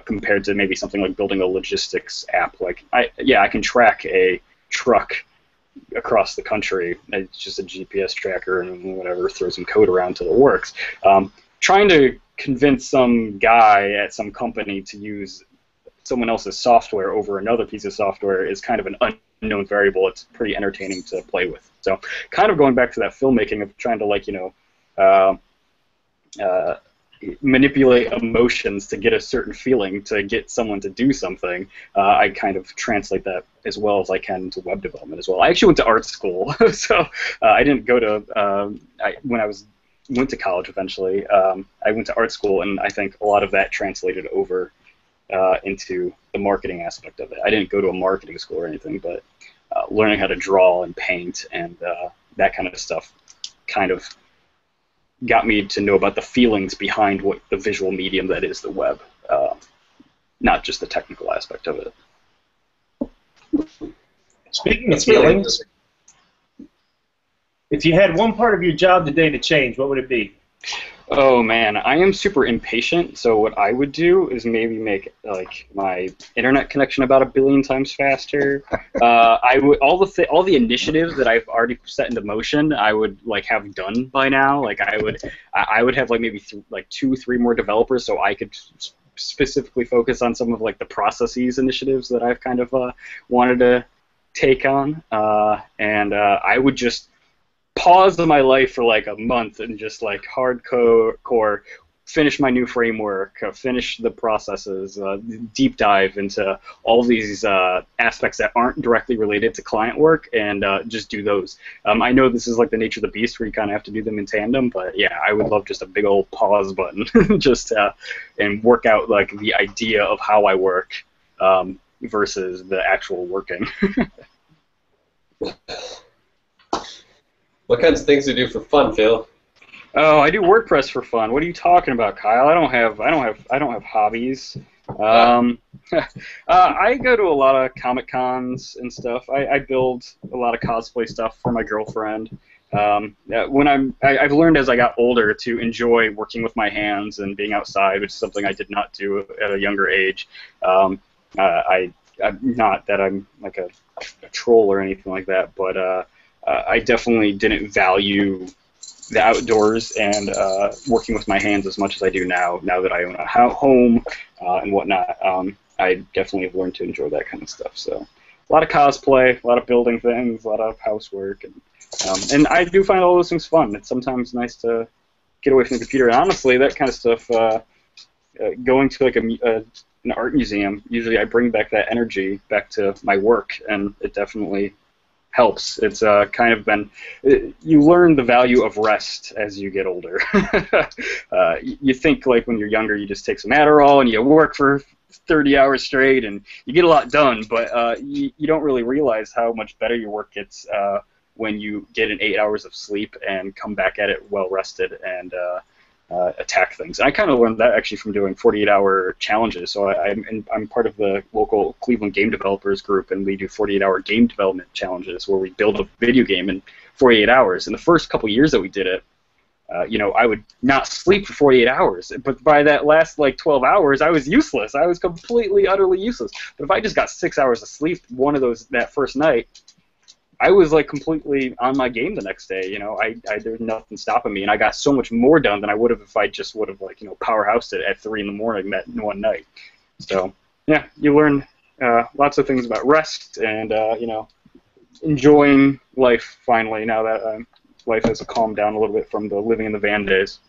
compared to maybe something like building a logistics app. Like, I can track a truck across the country. It's just a GPS tracker and whatever, throw some code around till it works. Trying to convince some guy at some company to use someone else's software over another piece of software is kind of an unknown variable. It's pretty entertaining to play with. So kind of going back to that filmmaking of trying to manipulate emotions to get a certain feeling to get someone to do something, I kind of translate that as well as I can to web development as well. I actually went to art school, so I didn't go to, when I went to college eventually, I went to art school, and I think a lot of that translated over into the marketing aspect of it. I didn't go to a marketing school or anything, but learning how to draw and paint and that kind of stuff kind of got me to know about the feelings behind what the visual medium that is the web, not just the technical aspect of it. Speaking of feelings, if you had one part of your job today to change, what would it be? Oh man, I am super impatient. So what I would do is maybe make like my internet connection about 1 billion times faster. I would all the initiatives that I've already set into motion, I would like have done by now. Like I would have like maybe 2-3 more developers, so I could specifically focus on some of like the processes initiatives that I've kind of wanted to take on, and I would just pause my life for like a month and just like hardcore finish my new framework, finish the processes, deep dive into all these aspects that aren't directly related to client work, and just do those. I know this is like the nature of the beast where you kind of have to do them in tandem, but yeah, I would love just a big old pause button just and work out like the idea of how I work versus the actual working. What kinds of things do you do for fun, Phil? Oh, I do WordPress for fun. What are you talking about, Kyle? I don't have hobbies. I go to a lot of Comic Cons and stuff. I build a lot of cosplay stuff for my girlfriend. I've learned as I got older to enjoy working with my hands and being outside, which is something I did not do at a younger age. I'm not that I'm like a troll or anything like that, but I definitely didn't value the outdoors and working with my hands as much as I do now. Now that I own a home and whatnot, I definitely have learned to enjoy that kind of stuff. So a lot of cosplay, a lot of building things, a lot of housework, and I do find all those things fun. It's sometimes nice to get away from the computer. And honestly, that kind of stuff, going to like an art museum, usually I bring back that energy back to my work, and it definitely helps. It's kind of been, you learn the value of rest as you get older. You think like when you're younger you just take some Adderall and you work for 30 hours straight and you get a lot done, but you don't really realize how much better your work gets when you get in 8 hours of sleep and come back at it well rested and attack things. And I kind of learned that actually from doing 48-hour challenges. So I'm part of the local Cleveland game developers group, and we do 48-hour game development challenges where we build a video game in 48 hours. In the first couple years that we did it, I would not sleep for 48 hours, but by that last like 12 hours, I was useless. I was completely, utterly useless. But if I just got 6 hours of sleep that first night, I was like completely on my game the next day. There's nothing stopping me, and I got so much more done than I would have if I just would have powerhoused it at 3 in the morning that one night. So yeah, you learn lots of things about rest and enjoying life finally now that life has calmed down a little bit from the living in the van days.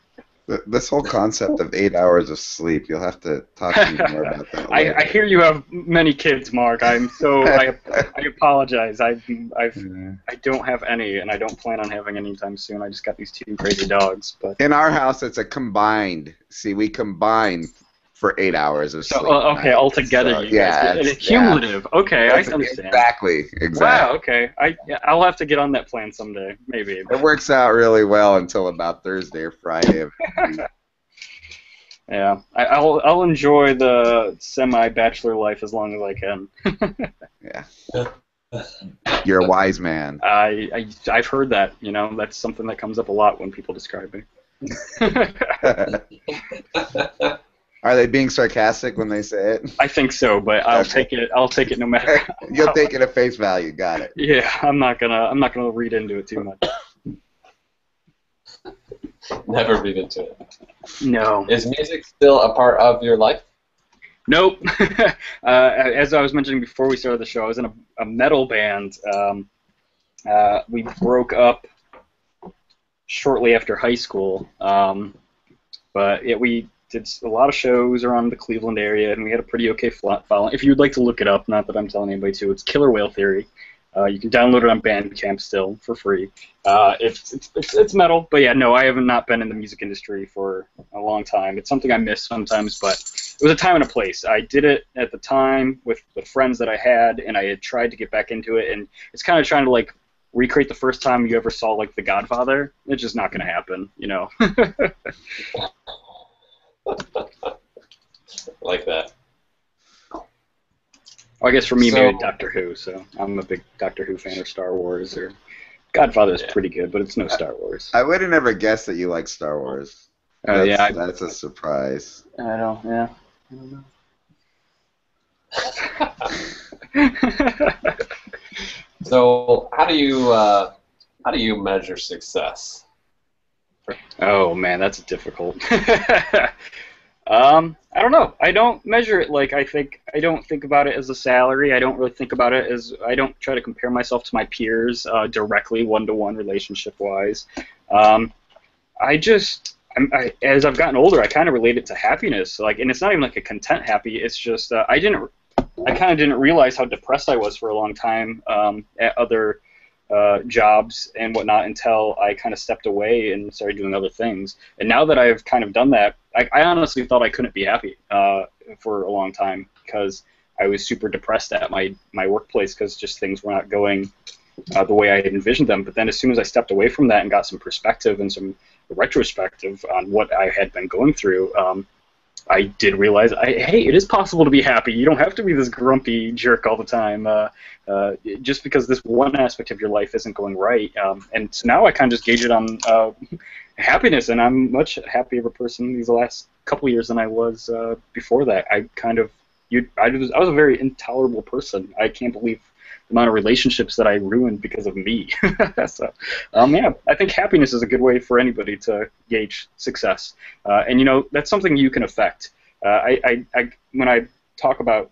This whole concept of 8 hours of sleep, you'll have to talk to me more about that. I hear you have many kids, Mark. I apologize. I don't have any, and I don't plan on having any anytime soon. I just got these 2 crazy dogs. But in our house, it's a combined. See, we combine for 8 hours of sleep. Okay, altogether, you guys. And it's cumulative. Yeah. Okay, I understand. Exactly. Wow. Okay. I'll have to get on that plan someday, maybe. It works out really well until about Thursday or Friday. Yeah, I'll enjoy the semi-bachelor life as long as I can. Yeah. You're a wise man. I've heard that. That's something that comes up a lot when people describe me. Are they being sarcastic when they say it? I think so, but I'll take it. I'll take it no matter. You'll take it at face value. Got it. Yeah, I'm not gonna read into it too much. Never read into it. No. Is music still a part of your life? Nope. As I was mentioning before we started the show, I was in a metal band. We broke up shortly after high school, but yeah, we did a lot of shows around the Cleveland area, and we had a pretty okay following. If you'd like to look it up, not that I'm telling anybody to, it's Killer Whale Theory. You can download it on Bandcamp still for free. It's metal, but yeah, no, I have not been in the music industry for a long time. It's something I miss sometimes, but it was a time and a place. I did it at the time with the friends that I had, and I had tried to get back into it, and it's kind of trying to recreate the first time you ever saw The Godfather. It's just not going to happen, Like that. Well, I guess for me, maybe Doctor Who. So I'm a big Doctor Who fan, or Star Wars, or Godfather is pretty good, but it's no Star Wars. I would have never guessed that you like Star Wars. That's a surprise. I don't know. So how do you measure success? Oh man, that's difficult. I don't know. I don't measure it I don't think about it as a salary. I don't really think about it as, I don't try to compare myself to my peers directly, one-to-one relationship-wise. As I've gotten older, I kind of relate it to happiness. And it's not even a content happy. It's just I kind of didn't realize how depressed I was for a long time at other jobs and whatnot until I kind of stepped away and started doing other things. And now that I've kind of done that, I honestly thought I couldn't be happy for a long time because I was super depressed at my workplace because just things were not going the way I had envisioned them. But then as soon as I stepped away from that and got some perspective and some retrospective on what I had been going through, I did realize, hey, it is possible to be happy. You don't have to be this grumpy jerk all the time, just because this one aspect of your life isn't going right. And so now I kind of just gauge it on happiness, and I'm much happier of a person these last couple years than I was before that. I was a very intolerable person. I can't believe the amount of relationships that I ruined because of me. So, yeah, I think happiness is a good way for anybody to gauge success. And, you know, that's something you can affect. When I talk about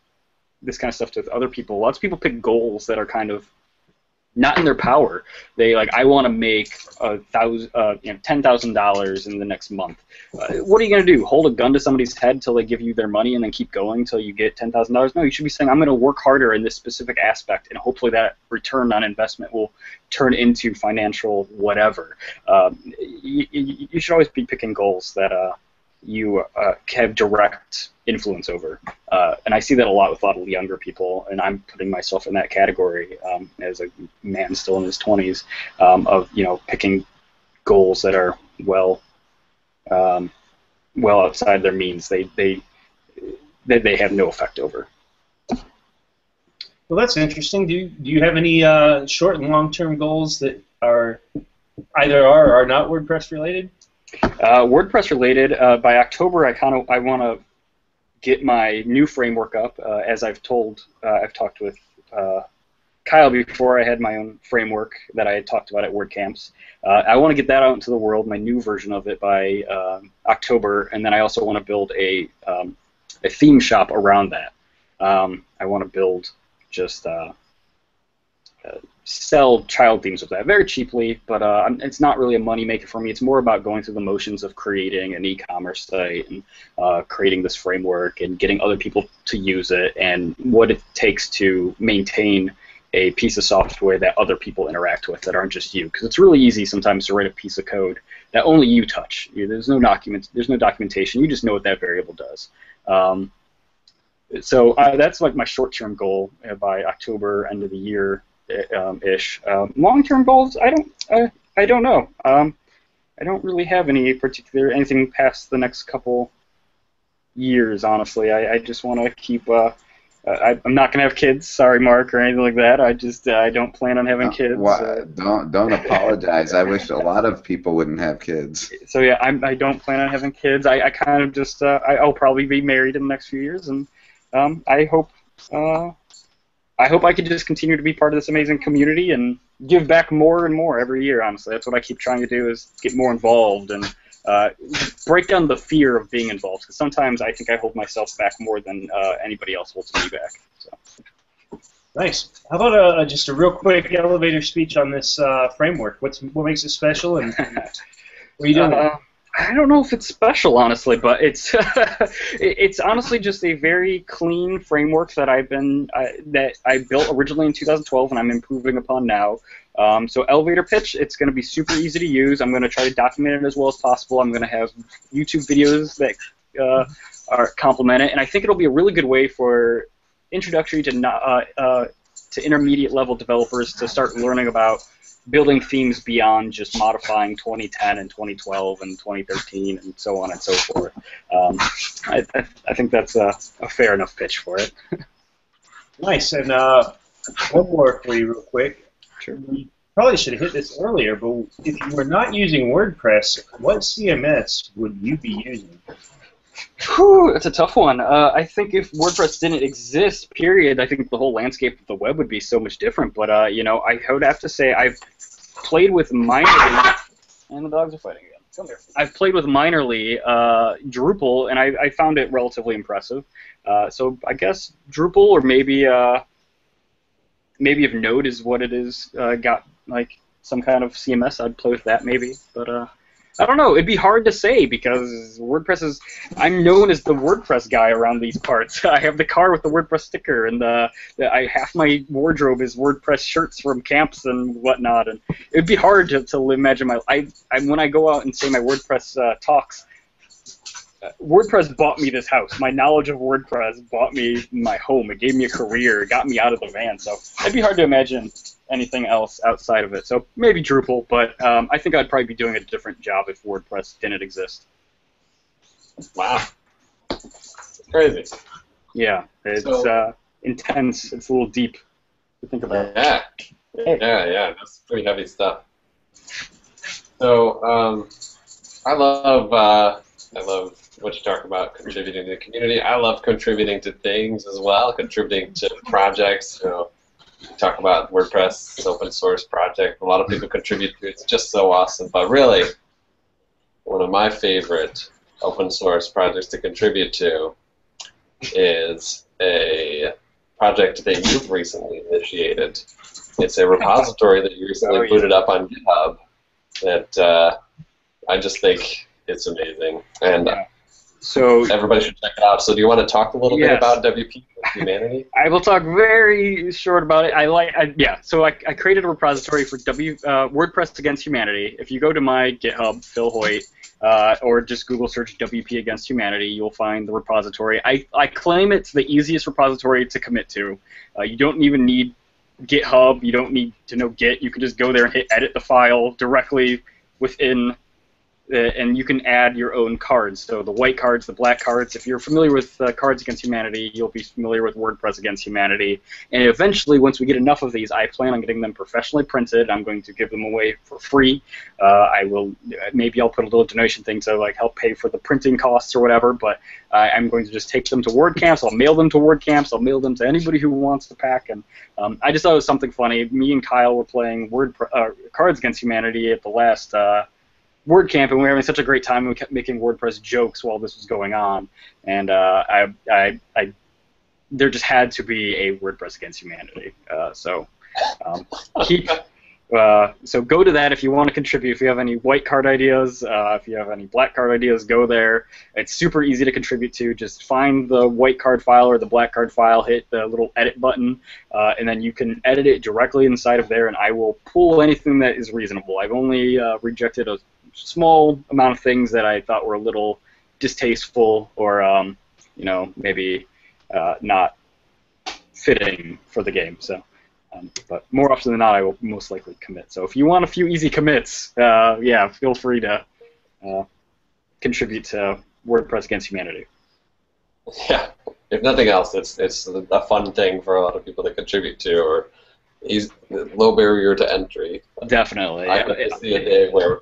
this kind of stuff with other people, lots of people pick goals that are kind of not in their power. They I want to make $10,000 in the next month. What are you going to do? Hold a gun to somebody's head till they give you their money and then keep going till you get $10,000? No, you should be saying, I'm going to work harder in this specific aspect, and hopefully that return on investment will turn into financial whatever. You should always be picking goals that you have direct influence over. And I see that a lot with a lot of younger people, and I'm putting myself in that category as a man still in his 20s, of, you know, picking goals that are well outside their means. They have no effect over. Well, that's interesting. Do you have any short and long-term goals that are either are or are not WordPress related? WordPress related. By October, I want to get my new framework up. As I've talked with Kyle before. I had my own framework that I had talked about at WordCamps. I want to get that out into the world, my new version of it, by October, and then I also want to build a theme shop around that. I want to build just sell child themes with that very cheaply, but it's not really a money maker for me. It's more about going through the motions of creating an e-commerce site and creating this framework and getting other people to use it, and what it takes to maintain a piece of software that other people interact with that aren't just you. Because it's really easy sometimes to write a piece of code that only you touch. There's no documentation. You just know what that variable does. So that's like my short-term goal by October, end of the year ish. Long-term goals, I don't know. I don't really have anything past the next couple years, honestly. I just want to keep. I'm not gonna have kids. Sorry, Mark, or anything like that. I don't plan on having kids. Don't apologize. I wish a lot of people wouldn't have kids. So yeah, I don't plan on having kids. I kind of just I'll probably be married in the next few years, and I hope I could just continue to be part of this amazing community and give back more and more every year. Honestly, that's what I keep trying to do, is get more involved and break down the fear of being involved. Because sometimes I think I hold myself back more than anybody else holds me back. So. Nice. How about just a real quick elevator speech on this framework? What makes it special, and what are you doing? I don't know if it's special, honestly, but it's it's honestly just a very clean framework that that I built originally in 2012, and I'm improving upon now. So elevator pitch, it's going to be super easy to use. I'm going to try to document it as well as possible. I'm going to have YouTube videos that complement it, and I think it'll be a really good way for introductory to intermediate level developers to start learning about building themes beyond just modifying 2010 and 2012 and 2013 and so on and so forth. I think that's a fair enough pitch for it. Nice. And one more for you real quick. Sure. We probably should have hit this earlier, but if you were not using WordPress, what CMS would you be using? Whew, that's a tough one. I think if WordPress didn't exist, period, I think the whole landscape of the web would be so much different. But you know, I would have to say I've played with minorly, and the dogs are fighting again. Come here. I've played with minorly Drupal, and I found it relatively impressive. So I guess Drupal, or maybe if Node is what it is, got like some kind of CMS, I'd play with that maybe. But I don't know. It'd be hard to say because WordPress is. I'm known as the WordPress guy around these parts. I have the car with the WordPress sticker, and half my wardrobe is WordPress shirts from camps and whatnot. And it'd be hard to imagine when I go out and say my WordPress talks. WordPress bought me this house. My knowledge of WordPress bought me my home. It gave me a career. It got me out of the van. So it'd be hard to imagine anything else outside of it. So maybe Drupal, but I think I'd probably be doing a different job if WordPress didn't exist. Wow. It's crazy. Yeah, it's intense. It's a little deep to think about. Yeah. That's pretty heavy stuff. So I love what you talk about, contributing to the community. I love contributing to things as well, contributing to projects. You talk about WordPress, it's open source project. A lot of people contribute to it. It's just so awesome. But really, one of my favorite open source projects to contribute to is a project that you've recently initiated. It's a repository that you recently booted up on GitHub that I just think it's amazing. And so everybody should check it out. So do you want to talk a little bit about WP Humanity? I will talk very short about it. So I created a repository for WordPress Against Humanity. If you go to my GitHub, Phil Hoyt, or just Google search WP Against Humanity, you'll find the repository. I claim it's the easiest repository to commit to. You don't even need GitHub. You don't need to know Git. You can just go there and hit edit the file directly within, and you can add your own cards. So the white cards, the black cards. If you're familiar with Cards Against Humanity, you'll be familiar with WordPress Against Humanity. And eventually, once we get enough of these, I plan on getting them professionally printed. I'm going to give them away for free. Maybe I'll put a little donation thing to help pay for the printing costs or whatever. But I'm going to just take them to WordCamps. I'll mail them to WordCamps. I'll mail them to anybody who wants the pack. And I just thought it was something funny. Me and Kyle were playing Cards Against Humanity at the last WordCamp, and we were having such a great time. We kept making WordPress jokes while this was going on, and there just had to be a WordPress Against Humanity. So go to that if you want to contribute. If you have any white card ideas, if you have any black card ideas, go there. It's super easy to contribute to. Just find the white card file or the black card file, hit the little edit button, and then you can edit it directly inside of there, and I will pull anything that is reasonable. I've only rejected a small amount of things that I thought were a little distasteful or maybe not fitting for the game. So, but more often than not, I will most likely commit. So if you want a few easy commits, feel free to contribute to WordPress Against Humanity. Yeah, if nothing else, it's a fun thing for a lot of people to contribute to, or low barrier to entry. Definitely. I could see a day where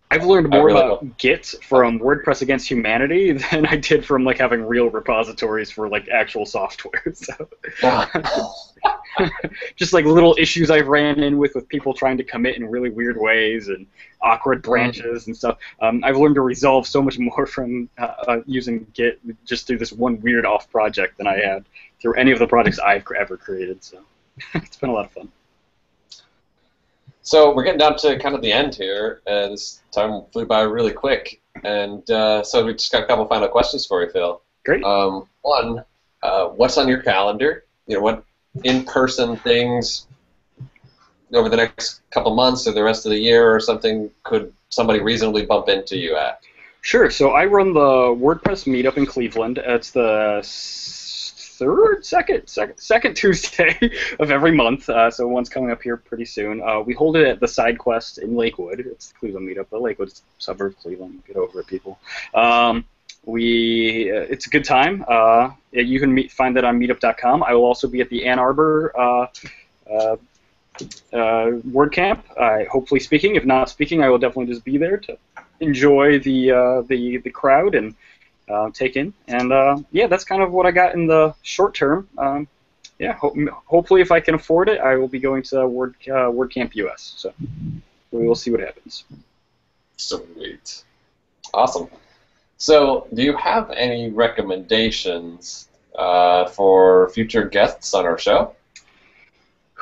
I've learned more about Git from WordPress Against Humanity than I did from having real repositories for actual software. So, just little issues I've ran in with people trying to commit in really weird ways and awkward branches and stuff. I've learned to resolve so much more from using Git just through this one weird off project than I had through any of the projects I've ever created. So it's been a lot of fun. So we're getting down to kind of the end here. This time flew by really quick, and so we just got a couple final questions for you, Phil. Great. One, what's on your calendar? What in-person things over the next couple months or the rest of the year or something could somebody reasonably bump into you at? Sure. So I run the WordPress Meetup in Cleveland. It's the second Tuesday of every month, so one's coming up here pretty soon. We hold it at the Side Quest in Lakewood. It's the Cleveland Meetup, but Lakewood's a suburb of Cleveland. Get over it, people. It's a good time. You can find that on Meetup.com. I will also be at the Ann Arbor WordCamp. Hopefully speaking. If not speaking, I will definitely just be there to enjoy the crowd and take in, and that's kind of what I got in the short term. Hopefully, if I can afford it, I will be going to WordCamp US. So we will see what happens. Sweet, awesome. So, do you have any recommendations for future guests on our show?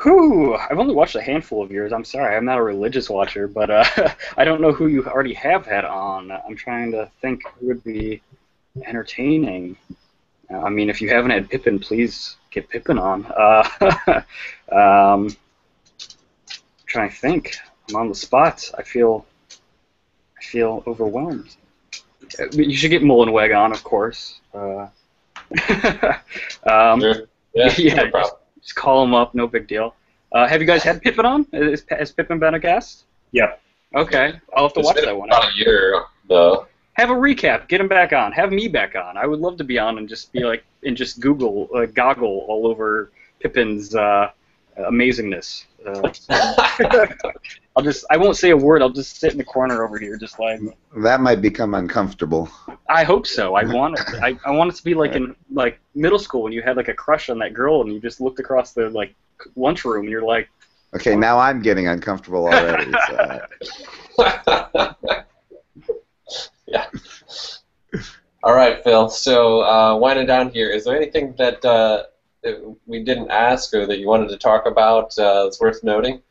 I've only watched a handful of yours. I'm sorry, I'm not a religious watcher, but I don't know who you already have had on. I'm trying to think who would be entertaining. I mean, if you haven't had Pippin, please get Pippin on. Trying to think. I'm on the spot. I feel overwhelmed. You should get Mullenweg on, of course. Sure. Yeah, no problem. Just call him up. No big deal. Have you guys had Pippin on? Has Pippin been a guest? Yeah. Okay, I'll have to watch that one. About a year, though. have a recap. Get him back on. Have me back on. I would love to be on and just be like and just goggle all over Pippin's amazingness. I won't say a word. I'll just sit in the corner over here, just like. That might become uncomfortable. I hope so. I want it. I want it to be like in like middle school when you had like a crush on that girl and you just looked across the like lunchroom and you're like. Okay, now I'm getting uncomfortable already. So. Yeah. All right, Phil. So winding down here, is there anything that we didn't ask or that you wanted to talk about that's worth noting?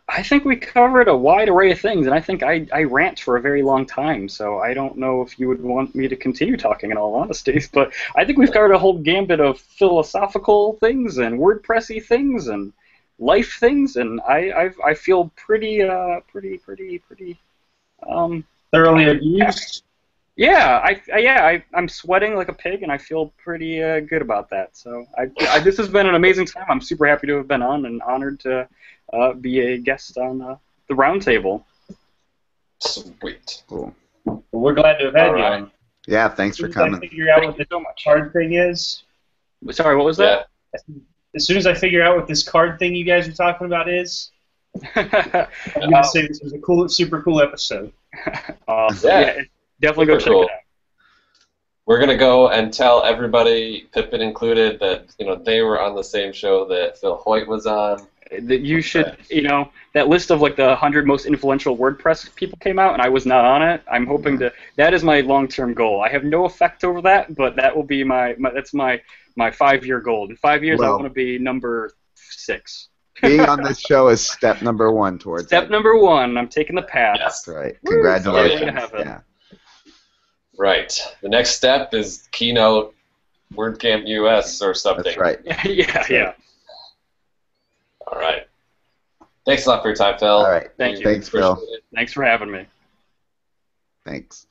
I think we covered a wide array of things, and I think I rant for a very long time, so I don't know if you would want me to continue talking in all honesty, but I think we've covered a whole gambit of philosophical things and WordPressy things and life things, and I feel pretty Thoroughly abused. Yeah, I'm sweating like a pig, and I feel pretty good about that. So this has been an amazing time. I'm super happy to have been on and honored to be a guest on the roundtable. Sweet. Cool. Well, we're glad to have had you on. Yeah, thanks for coming. Figure out what the card thing is. Sorry, what was that? As soon as I figure out what this card thing you guys are talking about is, I'm gonna say this was a super cool episode. Yeah, definitely go check it out. We're gonna go and tell everybody, Pippin included, that they were on the same show that Phil Hoyt was on. That you should, that list of like the 100 most influential WordPress people came out, and I was not on it. I'm hoping to. That is my long-term goal. I have no effect over that, but that will be my 5-year goal. In 5 years, I want to be number 6. Being on this show is step number 1 towards Step number 1. I'm taking the path. Yes. That's right. Congratulations. Yeah. Right. The next step is keynote WordCamp US or something. That's right. Yeah. All right. Thanks a lot for your time, Phil. All right. Thank you. Thanks, Phil. Thanks for having me. Thanks.